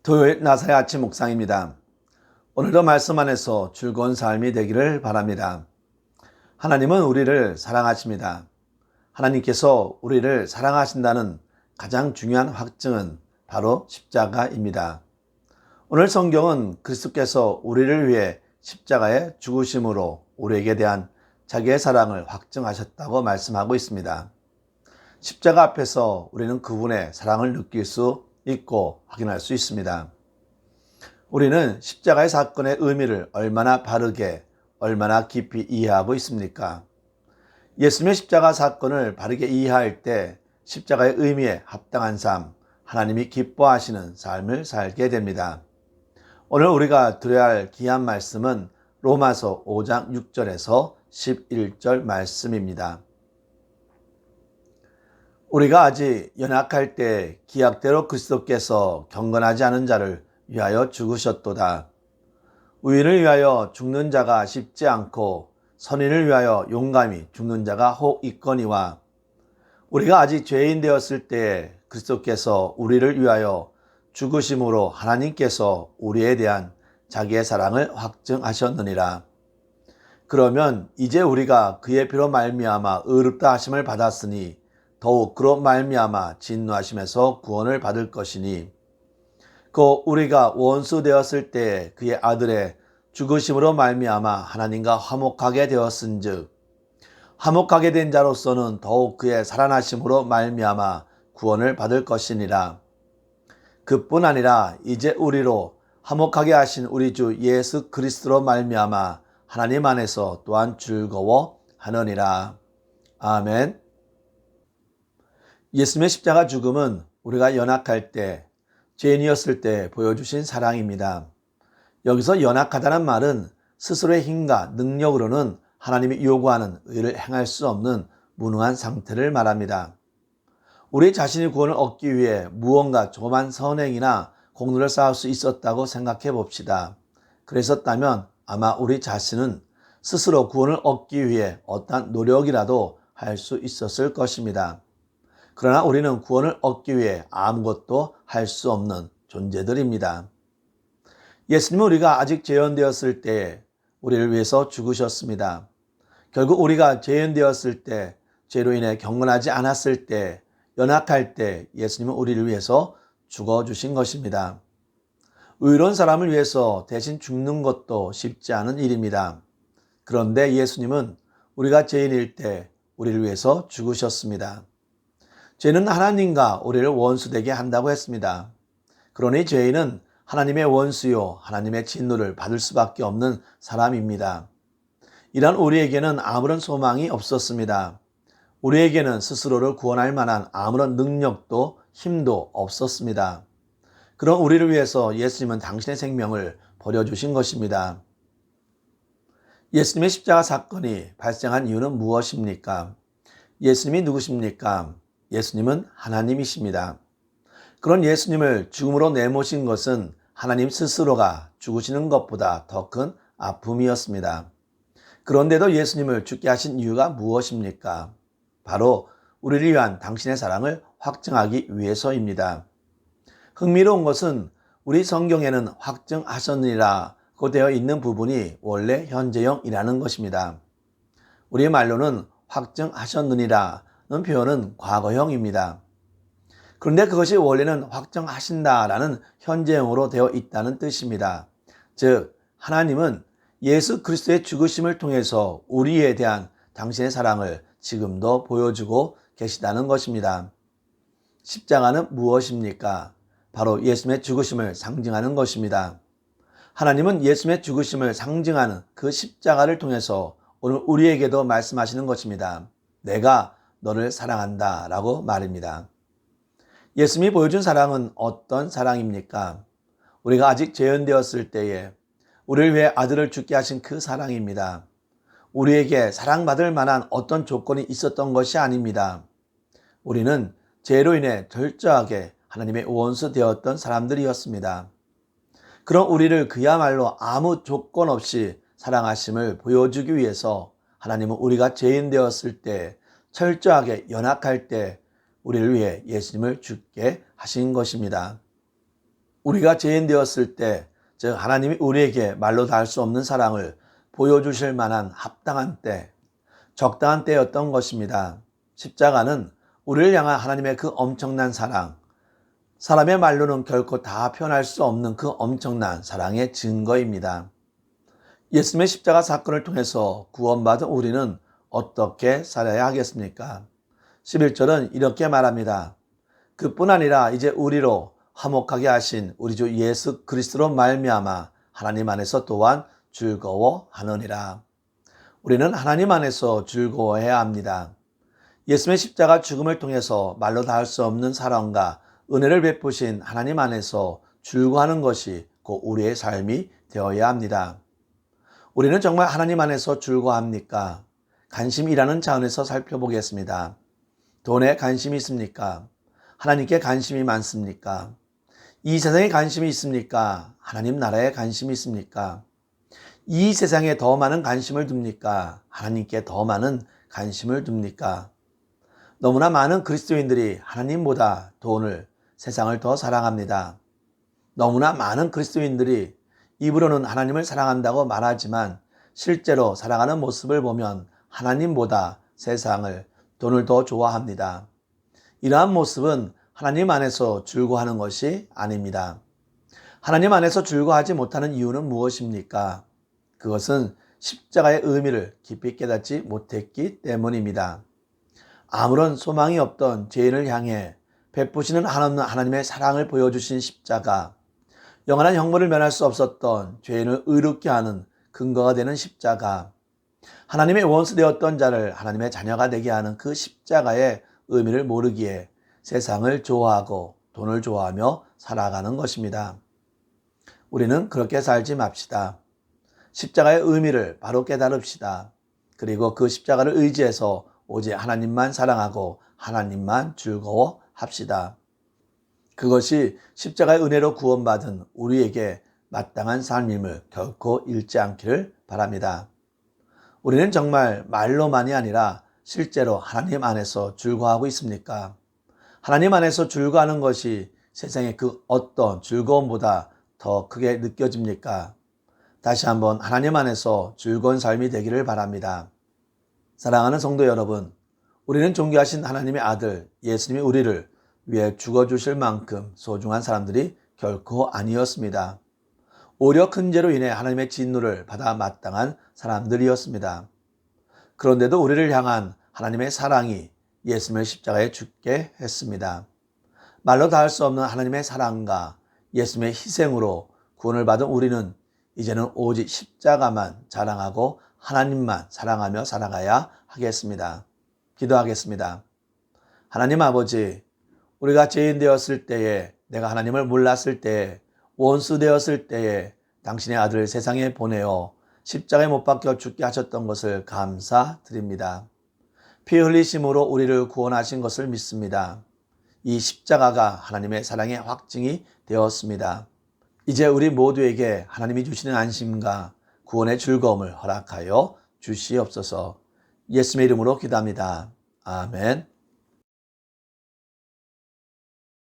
토요일 나사의 아침 묵상입니다. 오늘도 말씀 안에서 즐거운 삶이 되기를 바랍니다. 하나님은 우리를 사랑하십니다. 하나님께서 우리를 사랑하신다는 가장 중요한 확증은 바로 십자가입니다. 오늘 성경은 그리스도께서 우리를 위해 십자가에 죽으심으로 우리에게 대한 자기의 사랑을 확증하셨다고 말씀하고 있습니다. 십자가 앞에서 우리는 그분의 사랑을 느낄 수 있고 확인할 수 있습니다. 우리는 십자가의 사건의 의미를 얼마나 바르게, 얼마나 깊이 이해하고 있습니까? 예수님의 십자가 사건을 바르게 이해할 때 십자가의 의미에 합당한 삶, 하나님이 기뻐하시는 삶을 살게 됩니다. 오늘 우리가 들어야 할 귀한 말씀은 로마서 5장 6절에서 11절 말씀입니다. 우리가 아직 연약할 때 기약대로 그리스도께서 경건하지 않은 자를 위하여 죽으셨도다. 의인을 위하여 죽는 자가 쉽지 않고 선인을 위하여 용감히 죽는 자가 혹 있거니와, 우리가 아직 죄인 되었을 때에 그리스도께서 우리를 위하여 죽으심으로 하나님께서 우리에 대한 자기의 사랑을 확증하셨느니라. 그러면 이제 우리가 그의 피로 말미암아 의롭다 하심을 받았으니 더욱 그로 말미암아 진노하심에서 구원을 받을 것이니, 그 우리가 원수 되었을 때 그의 아들의 죽으심으로 말미암아 하나님과 화목하게 되었은즉 화목하게 된 자로서는 더욱 그의 살아나심으로 말미암아 구원을 받을 것이니라. 그뿐 아니라 이제 우리로 화목하게 하신 우리 주 예수 그리스도로 말미암아 하나님 안에서 또한 즐거워하느니라. 아멘. 예수님의 십자가 죽음은 우리가 연약할 때, 죄인이었을 때 보여주신 사랑입니다. 여기서 연약하다는 말은 스스로의 힘과 능력으로는 하나님이 요구하는 의를 행할 수 없는 무능한 상태를 말합니다. 우리 자신이 구원을 얻기 위해 무언가 조그만 선행이나 공로를 쌓을 수 있었다고 생각해 봅시다. 그랬었다면 아마 우리 자신은 스스로 구원을 얻기 위해 어떠한 노력이라도 할 수 있었을 것입니다. 그러나 우리는 구원을 얻기 위해 아무것도 할 수 없는 존재들입니다. 예수님은 우리가 아직 죄인되었을 때 우리를 위해서 죽으셨습니다. 결국 우리가 죄인되었을 때, 죄로 인해 경건하지 않았을 때, 연약할 때 예수님은 우리를 위해서 죽어주신 것입니다. 의로운 사람을 위해서 대신 죽는 것도 쉽지 않은 일입니다. 그런데 예수님은 우리가 죄인일 때 우리를 위해서 죽으셨습니다. 죄는 하나님과 우리를 원수되게 한다고 했습니다. 그러니 죄인은 하나님의 원수요, 하나님의 진노를 받을 수밖에 없는 사람입니다. 이런 우리에게는 아무런 소망이 없었습니다. 우리에게는 스스로를 구원할 만한 아무런 능력도 힘도 없었습니다. 그런 우리를 위해서 예수님은 당신의 생명을 버려주신 것입니다. 예수님의 십자가 사건이 발생한 이유는 무엇입니까? 예수님이 누구십니까? 예수님은 하나님이십니다. 그런 예수님을 죽음으로 내모신 것은 하나님 스스로가 죽으시는 것보다 더 큰 아픔이었습니다. 그런데도 예수님을 죽게 하신 이유가 무엇입니까? 바로 우리를 위한 당신의 사랑을 확증하기 위해서입니다. 흥미로운 것은 우리 성경에는 확증하셨느니라고 되어 있는 부분이 원래 현재형이라는 것입니다. 우리 말로는 확증하셨느니라는 표현은 과거형입니다. 그런데 그것이 원래는 확정하신다라는 현재형으로 되어 있다는 뜻입니다. 즉, 하나님은 예수 그리스도의 죽으심을 통해서 우리에 대한 당신의 사랑을 지금도 보여주고 계시다는 것입니다. 십자가는 무엇입니까? 바로 예수님의 죽으심을 상징하는 것입니다. 하나님은 예수님의 죽으심을 상징하는 그 십자가를 통해서 오늘 우리에게도 말씀하시는 것입니다. 내가 너를 사랑한다 라고 말입니다. 예수님이 보여준 사랑은 어떤 사랑입니까? 우리가 아직 죄인되었을 때에 우리를 위해 아들을 죽게 하신 그 사랑입니다. 우리에게 사랑받을 만한 어떤 조건이 있었던 것이 아닙니다. 우리는 죄로 인해 철저하게 하나님의 원수 되었던 사람들이었습니다. 그런 우리를 그야말로 아무 조건 없이 사랑하심을 보여주기 위해서 하나님은 우리가 죄인 되었을 때, 철저하게 연약할 때 우리를 위해 예수님을 죽게 하신 것입니다. 우리가 죄인 되었을 때, 즉 하나님이 우리에게 말로 다 할 수 없는 사랑을 보여주실 만한 합당한 때, 적당한 때였던 것입니다. 십자가는 우리를 향한 하나님의 그 엄청난 사랑, 사람의 말로는 결코 다 표현할 수 없는 그 엄청난 사랑의 증거입니다. 예수님의 십자가 사건을 통해서 구원받은 우리는 어떻게 살아야 하겠습니까? 11절은 이렇게 말합니다. 그뿐 아니라 이제 우리로 화목하게 하신 우리 주 예수 그리스도로 말미암아 하나님 안에서 또한 즐거워하느니라. 우리는 하나님 안에서 즐거워해야 합니다. 예수님의 십자가 죽음을 통해서 말로 다 할 수 없는 사랑과 은혜를 베푸신 하나님 안에서 즐거워하는 것이 곧 우리의 삶이 되어야 합니다. 우리는 정말 하나님 안에서 즐거워합니까? 관심이라는 차원에서 살펴보겠습니다. 돈에 관심이 있습니까? 하나님께 관심이 많습니까? 이 세상에 관심이 있습니까? 하나님 나라에 관심이 있습니까? 이 세상에 더 많은 관심을 둡니까? 하나님께 더 많은 관심을 둡니까? 너무나 많은 그리스도인들이 하나님보다 돈을, 세상을 더 사랑합니다. 너무나 많은 그리스도인들이 입으로는 하나님을 사랑한다고 말하지만 실제로 살아가는 모습을 보면 하나님보다 세상을, 돈을 더 좋아합니다. 이러한 모습은 하나님 안에서 즐거워하는 것이 아닙니다. 하나님 안에서 즐거워하지 못하는 이유는 무엇입니까? 그것은 십자가의 의미를 깊이 깨닫지 못했기 때문입니다. 아무런 소망이 없던 죄인을 향해 베푸시는 한없는 하나님의 사랑을 보여주신 십자가, 영원한 형벌을 면할 수 없었던 죄인을 의롭게 하는 근거가 되는 십자가, 하나님의 원수 되었던 자를 하나님의 자녀가 되게 하는 그 십자가의 의미를 모르기에 세상을 좋아하고 돈을 좋아하며 살아가는 것입니다. 우리는 그렇게 살지 맙시다. 십자가의 의미를 바로 깨달읍시다. 그리고 그 십자가를 의지해서 오직 하나님만 사랑하고 하나님만 즐거워합시다. 그것이 십자가의 은혜로 구원받은 우리에게 마땅한 삶임을 결코 잃지 않기를 바랍니다. 우리는 정말 말로만이 아니라 실제로 하나님 안에서 즐거워하고 있습니까? 하나님 안에서 즐거워하는 것이 세상의 그 어떤 즐거움보다 더 크게 느껴집니까? 다시 한번 하나님 안에서 즐거운 삶이 되기를 바랍니다. 사랑하는 성도 여러분, 우리는 존귀하신 하나님의 아들 예수님이 우리를 위해 죽어주실 만큼 소중한 사람들이 결코 아니었습니다. 오히려 큰 죄로 인해 하나님의 진노를 받아 마땅한 사람들이었습니다. 그런데도 우리를 향한 하나님의 사랑이 예수님을 십자가에 죽게 했습니다. 말로 다 할 수 없는 하나님의 사랑과 예수님의 희생으로 구원을 받은 우리는 이제는 오직 십자가만 자랑하고 하나님만 사랑하며 살아가야 하겠습니다. 기도하겠습니다. 하나님 아버지, 우리가 죄인 되었을 때에, 내가 하나님을 몰랐을 때에, 원수 되었을 때에 당신의 아들을 세상에 보내어 십자가에 못 박혀 죽게 하셨던 것을 감사드립니다. 피 흘리심으로 우리를 구원하신 것을 믿습니다. 이 십자가가 하나님의 사랑의 확증이 되었습니다. 이제 우리 모두에게 하나님이 주시는 안심과 구원의 즐거움을 허락하여 주시옵소서. 예수님의 이름으로 기도합니다. 아멘.